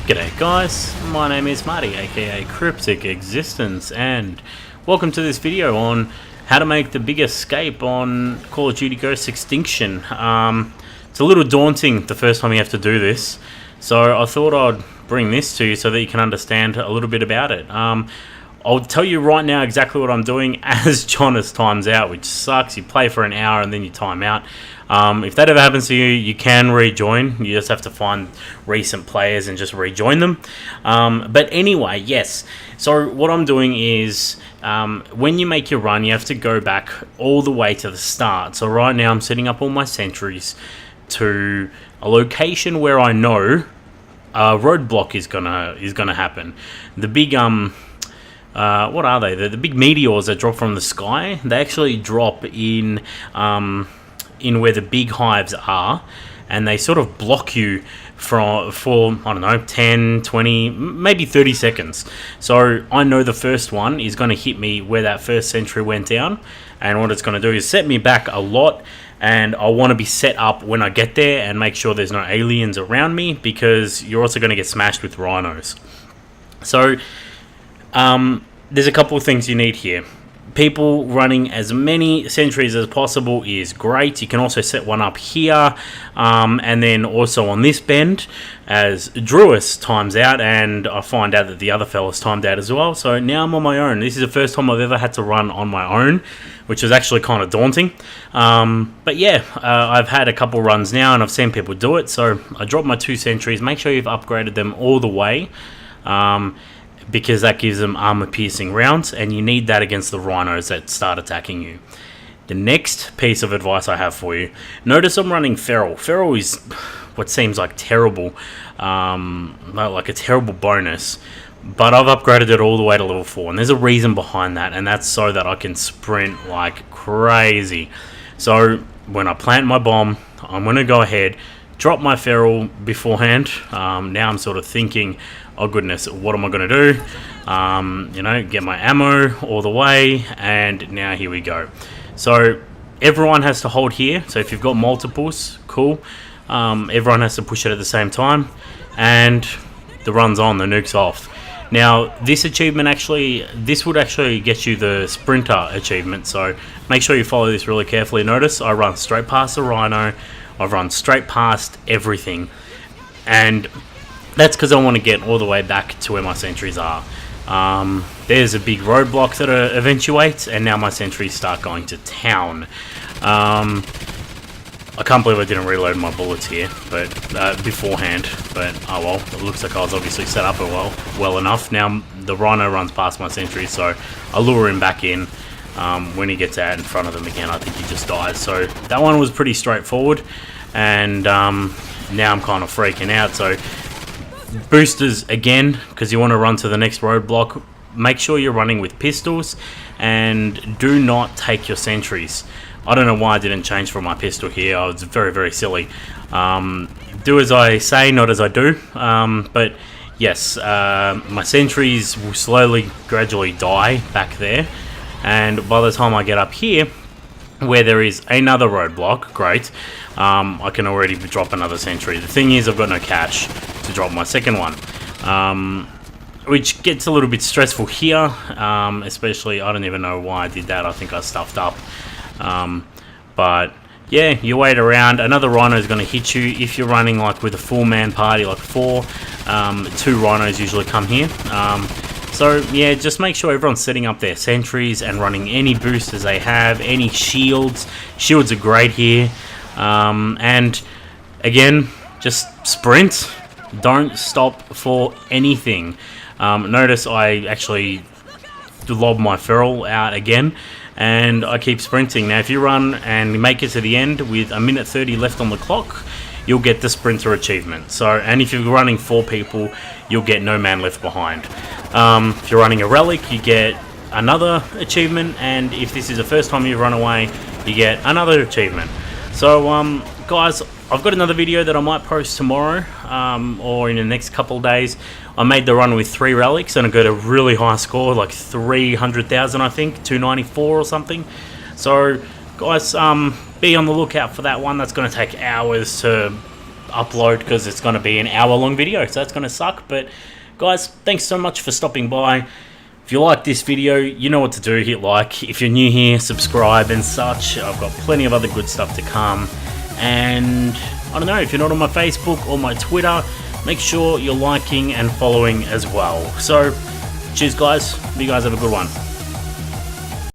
G'day guys, my name is Marty aka CrypticExistence, and welcome to this video on how to make the big escape on Call of Duty Ghosts Extinction. It's a little daunting the first time you have to do this, so I thought I'd bring this to you so that you can understand a little bit about it. I'll tell you right now exactly what I'm doing as Jonas times out, which sucks. You play for an hour and then you time out. If that ever happens to you, you can rejoin. You just have to find recent players and just rejoin them. But anyway, yes. So what I'm doing is, when you make your run, you have to go back all the way to the start. So right now I'm setting up all my sentries to a location where I know a roadblock is gonna happen. The big what are they? The big meteors that drop from the sky. They actually drop in where the big hives are, and they sort of block you for I don't know, 10, 20, maybe 30 seconds. So I know the first one is going to hit me where that first sentry went down, and what it's going to do is set me back a lot. And I want to be set up when I get there and make sure there's no aliens around me, because you're also going to get smashed with rhinos. So there's a couple of things you need here. People running as many sentries as possible is great. You can also set one up here, and then also on this bend, as Druis times out, and I find out that the other fella's timed out as well. So now I'm on my own. This is the first time I've ever had to run on my own, which is actually kind of daunting. But yeah, I've had a couple runs now and I've seen people do it. So I dropped my 2 sentries. Make sure you've upgraded them all the way, because that gives them armor-piercing rounds, and you need that against the rhinos that start attacking you. The next piece of advice I have for you, notice I'm running Feral. Feral is what seems like terrible, like a terrible bonus, but I've upgraded it all the way to level 4, and there's a reason behind that, and that's so that I can sprint like crazy. So when I plant my bomb, I'm going to go ahead, drop my Feral beforehand. Now I'm sort of thinking, oh goodness, what am I going to do? Get my ammo all the way, and now here we go. So everyone has to hold here. So if you've got multiples, cool. Everyone has to push it at the same time, and the run's on, the nuke's off. Now this achievement this would actually get you the sprinter achievement, so make sure you follow this really carefully. Notice I run straight past the rhino, I've run straight past everything, and that's because I want to get all the way back to where my sentries are. There's a big roadblock that eventuates, and now my sentries start going to town. I can't believe I didn't reload my bullets here, but beforehand. But oh well, it looks like I was obviously set up well enough. Now the rhino runs past my sentries, so I lure him back in. When he gets out in front of them again, I think he just dies. So that one was pretty straightforward, and now I'm kind of freaking out. So boosters again, because you want to run to the next roadblock. Make sure you're running with pistols, and do not take your sentries. I don't know why I didn't change for my pistol here. I was very, very silly. Do as I say, not as I do. But yes, my sentries will slowly, gradually die back there, and by the time I get up here where there is another roadblock, great, I can already drop another sentry. The thing is, I've got no cash to drop my second one, which gets a little bit stressful here, especially, I don't even know why I did that. I think I stuffed up, but yeah, you wait around. Another rhino is going to hit you if you're running like with a 4-man party, like 4. 2 rhinos usually come here. So yeah, just make sure everyone's setting up their sentries and running any boosters they have, any shields. Shields are great here. And again, just sprint. Don't stop for anything. Notice I actually lob my Feral out again, and I keep sprinting. Now if you run and make it to the end with 1:30 left on the clock, you'll get the sprinter achievement. So, and if you're running 4 people, you'll get no man left behind. If you're running a relic, you get another achievement, and if this is the first time you've run away, you get another achievement. So guys, I've got another video that I might post tomorrow, or in the next couple of days. I made the run with 3 relics, and I got a really high score, like 300,000 I think, 294 or something. So guys, be on the lookout for that one. That's going to take hours to upload because it's going to be an hour-long video, so that's going to suck. But guys, thanks so much for stopping by. If you like this video, you know what to do. Hit like. If you're new here, subscribe and such. I've got plenty of other good stuff to come. And I don't know, if you're not on my Facebook or my Twitter, make sure you're liking and following as well. So cheers guys, you guys have a good one.